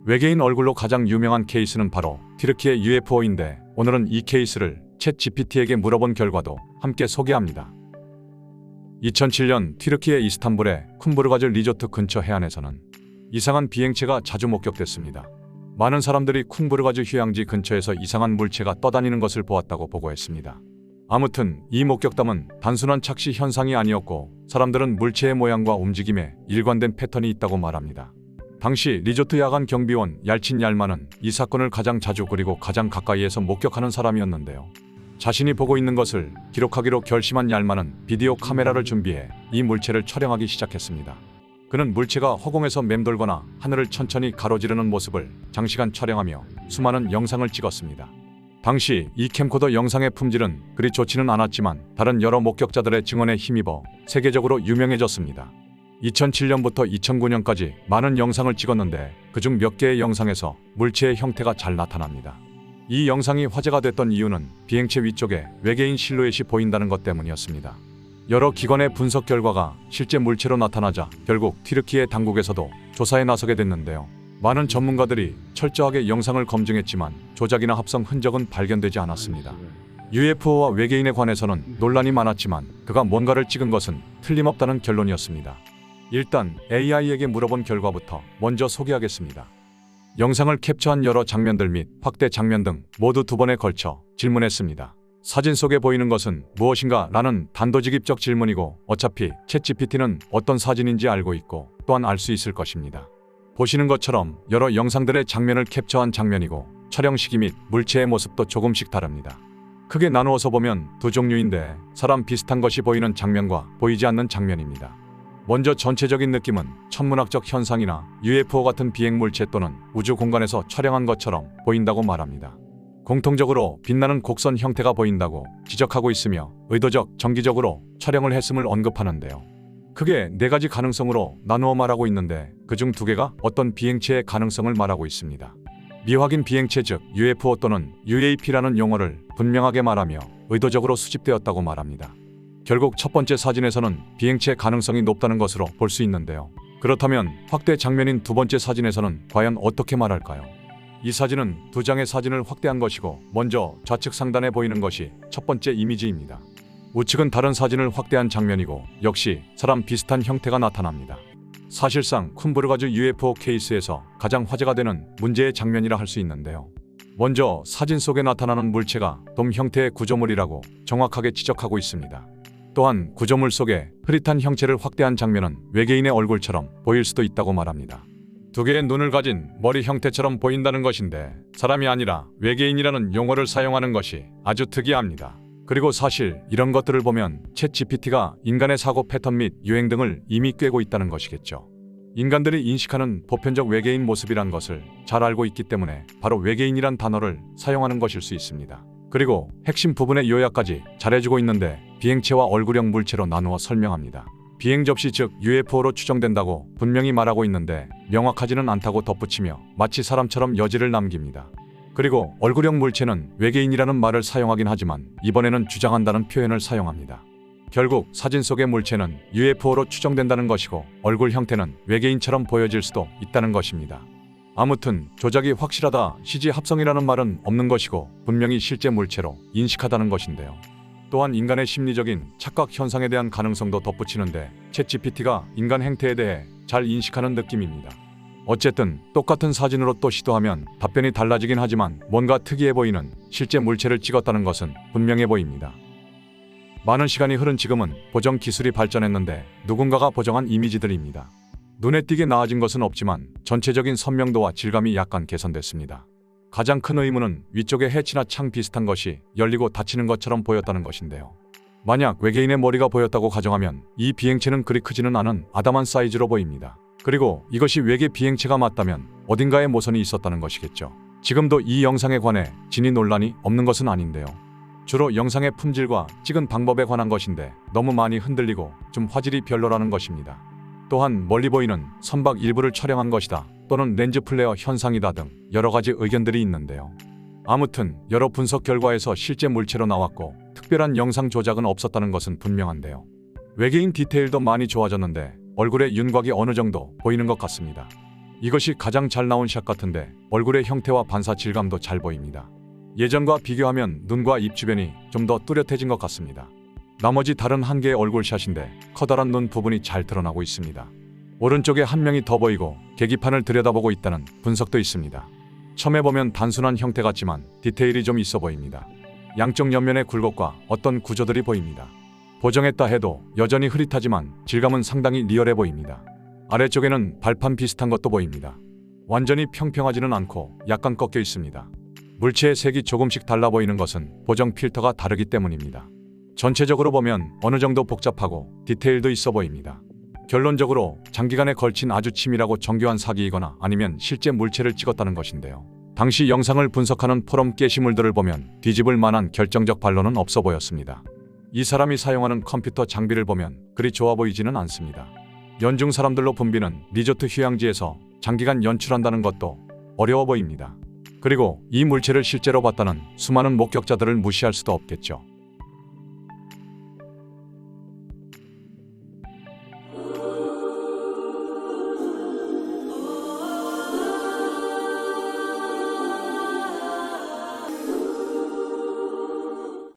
외계인 얼굴로 가장 유명한 케이스는 바로 튀르키예 UFO인데 오늘은 이 케이스를 챗 GPT에게 물어본 결과도 함께 소개합니다. 2007년 튀르키예 이스탄불의 쿰부르가즈 리조트 근처 해안에서는 이상한 비행체가 자주 목격됐습니다. 많은 사람들이 쿰부르가즈 휴양지 근처에서 이상한 물체가 떠다니는 것을 보았다고 보고했습니다. 아무튼 이 목격담은 단순한 착시 현상이 아니었고 사람들은 물체의 모양과 움직임에 일관된 패턴이 있다고 말합니다. 당시 리조트 야간 경비원 얄친 얄마는 이 사건을 가장 자주 그리고 가장 가까이에서 목격하는 사람이었는데요. 자신이 보고 있는 것을 기록하기로 결심한 얄마는 비디오 카메라를 준비해 이 물체를 촬영하기 시작했습니다. 그는 물체가 허공에서 맴돌거나 하늘을 천천히 가로지르는 모습을 장시간 촬영하며 수많은 영상을 찍었습니다. 당시 이 캠코더 영상의 품질은 그리 좋지는 않았지만 다른 여러 목격자들의 증언에 힘입어 세계적으로 유명해졌습니다. 2007년부터 2009년까지 많은 영상을 찍었는데 그중 몇 개의 영상에서 물체의 형태가 잘 나타납니다. 이 영상이 화제가 됐던 이유는 비행체 위쪽에 외계인 실루엣이 보인다는 것 때문이었습니다. 여러 기관의 분석 결과가 실제 물체로 나타나자 결국 튀르키예 당국에서도 조사에 나서게 됐는데요. 많은 전문가들이 철저하게 영상을 검증했지만 조작이나 합성 흔적은 발견되지 않았습니다. UFO와 외계인에 관해서는 논란이 많았지만 그가 뭔가를 찍은 것은 틀림없다는 결론이었습니다. 일단 AI에게 물어본 결과부터 먼저 소개하겠습니다. 영상을 캡처한 여러 장면들 및 확대 장면 등 모두 2번에 걸쳐 질문했습니다. 사진 속에 보이는 것은 무엇인가? 라는 단도직입적 질문이고 어차피 챗 GPT는 어떤 사진인지 알고 있고 또한 알 수 있을 것입니다. 보시는 것처럼 여러 영상들의 장면을 캡처한 장면이고 촬영 시기 및 물체의 모습도 조금씩 다릅니다. 크게 나누어서 보면 두 종류인데 사람 비슷한 것이 보이는 장면과 보이지 않는 장면입니다. 먼저 전체적인 느낌은 천문학적 현상이나 UFO 같은 비행 물체 또는 우주 공간에서 촬영한 것처럼 보인다고 말합니다. 공통적으로 빛나는 곡선 형태가 보인다고 지적하고 있으며 의도적, 정기적으로 촬영을 했음을 언급하는데요. 크게 4가지 가능성으로 나누어 말하고 있는데 그중 2개가 어떤 비행체의 가능성을 말하고 있습니다. 미확인 비행체 즉 UFO 또는 UAP라는 용어를 분명하게 말하며 의도적으로 수집되었다고 말합니다. 결국 첫 번째 사진에서는 비행체 가능성이 높다는 것으로 볼 수 있는데요. 그렇다면 확대 장면인 2번째 사진에서는 과연 어떻게 말할까요? 이 사진은 2장의 사진을 확대한 것이고 먼저 좌측 상단에 보이는 것이 첫 번째 이미지입니다. 우측은 다른 사진을 확대한 장면이고 역시 사람 비슷한 형태가 나타납니다. 사실상 쿰부르가즈 UFO 케이스에서 가장 화제가 되는 문제의 장면이라 할 수 있는데요. 먼저 사진 속에 나타나는 물체가 돔 형태의 구조물이라고 정확하게 지적하고 있습니다. 또한 구조물 속에 흐릿한 형체를 확대한 장면은 외계인의 얼굴처럼 보일 수도 있다고 말합니다. 2개의 눈을 가진 머리 형태처럼 보인다는 것인데 사람이 아니라 외계인이라는 용어를 사용하는 것이 아주 특이합니다. 그리고 사실 이런 것들을 보면 챗 GPT가 인간의 사고 패턴 및 유행 등을 이미 꿰고 있다는 것이겠죠. 인간들이 인식하는 보편적 외계인 모습이란 것을 잘 알고 있기 때문에 바로 외계인이란 단어를 사용하는 것일 수 있습니다. 그리고 핵심 부분의 요약까지 잘해주고 있는데 비행체와 얼굴형 물체로 나누어 설명합니다. 비행 접시 즉 UFO로 추정된다고 분명히 말하고 있는데 명확하지는 않다고 덧붙이며 마치 사람처럼 여지를 남깁니다. 그리고 얼굴형 물체는 외계인이라는 말을 사용하긴 하지만 이번에는 주장한다는 표현을 사용합니다. 결국 사진 속의 물체는 UFO로 추정된다는 것이고 얼굴 형태는 외계인처럼 보여질 수도 있다는 것입니다. 아무튼 조작이 확실하다, CG 합성이라는 말은 없는 것이고 분명히 실제 물체로 인식하다는 것인데요. 또한 인간의 심리적인 착각 현상에 대한 가능성도 덧붙이는데 챗 GPT가 인간 행태에 대해 잘 인식하는 느낌입니다. 어쨌든 똑같은 사진으로 또 시도하면 답변이 달라지긴 하지만 뭔가 특이해 보이는 실제 물체를 찍었다는 것은 분명해 보입니다. 많은 시간이 흐른 지금은 보정 기술이 발전했는데 누군가가 보정한 이미지들입니다. 눈에 띄게 나아진 것은 없지만 전체적인 선명도와 질감이 약간 개선됐습니다. 가장 큰 의문은 위쪽에 해치나 창 비슷한 것이 열리고 닫히는 것처럼 보였다는 것인데요. 만약 외계인의 머리가 보였다고 가정하면 이 비행체는 그리 크지는 않은 아담한 사이즈로 보입니다. 그리고 이것이 외계 비행체가 맞다면 어딘가에 모선이 있었다는 것이겠죠. 지금도 이 영상에 관해 진위 논란이 없는 것은 아닌데요. 주로 영상의 품질과 찍은 방법에 관한 것인데 너무 많이 흔들리고 좀 화질이 별로라는 것입니다. 또한 멀리 보이는 선박 일부를 촬영한 것이다 또는 렌즈 플레어 현상이다 등 여러 가지 의견들이 있는데요. 아무튼 여러 분석 결과에서 실제 물체로 나왔고 특별한 영상 조작은 없었다는 것은 분명한데요. 외계인 디테일도 많이 좋아졌는데 얼굴에 윤곽이 어느 정도 보이는 것 같습니다. 이것이 가장 잘 나온 샷 같은데 얼굴의 형태와 반사 질감도 잘 보입니다. 예전과 비교하면 눈과 입 주변이 좀 더 뚜렷해진 것 같습니다. 나머지 다른 한 개의 얼굴샷인데 커다란 눈 부분이 잘 드러나고 있습니다. 오른쪽에 한 명이 더 보이고 계기판을 들여다보고 있다는 분석도 있습니다. 처음에 보면 단순한 형태 같지만 디테일이 좀 있어 보입니다. 양쪽 옆면의 굴곡과 어떤 구조들이 보입니다. 보정했다 해도 여전히 흐릿하지만 질감은 상당히 리얼해 보입니다. 아래쪽에는 발판 비슷한 것도 보입니다. 완전히 평평하지는 않고 약간 꺾여 있습니다. 물체의 색이 조금씩 달라 보이는 것은 보정 필터가 다르기 때문입니다. 전체적으로 보면 어느 정도 복잡하고 디테일도 있어 보입니다. 결론적으로 장기간에 걸친 아주 치밀하고 정교한 사기이거나 아니면 실제 물체를 찍었다는 것인데요. 당시 영상을 분석하는 포럼 게시물들을 보면 뒤집을 만한 결정적 반론은 없어 보였습니다. 이 사람이 사용하는 컴퓨터 장비를 보면 그리 좋아 보이지는 않습니다. 연중 사람들로 붐비는 리조트 휴양지에서 장기간 연출한다는 것도 어려워 보입니다. 그리고 이 물체를 실제로 봤다는 수많은 목격자들을 무시할 수도 없겠죠.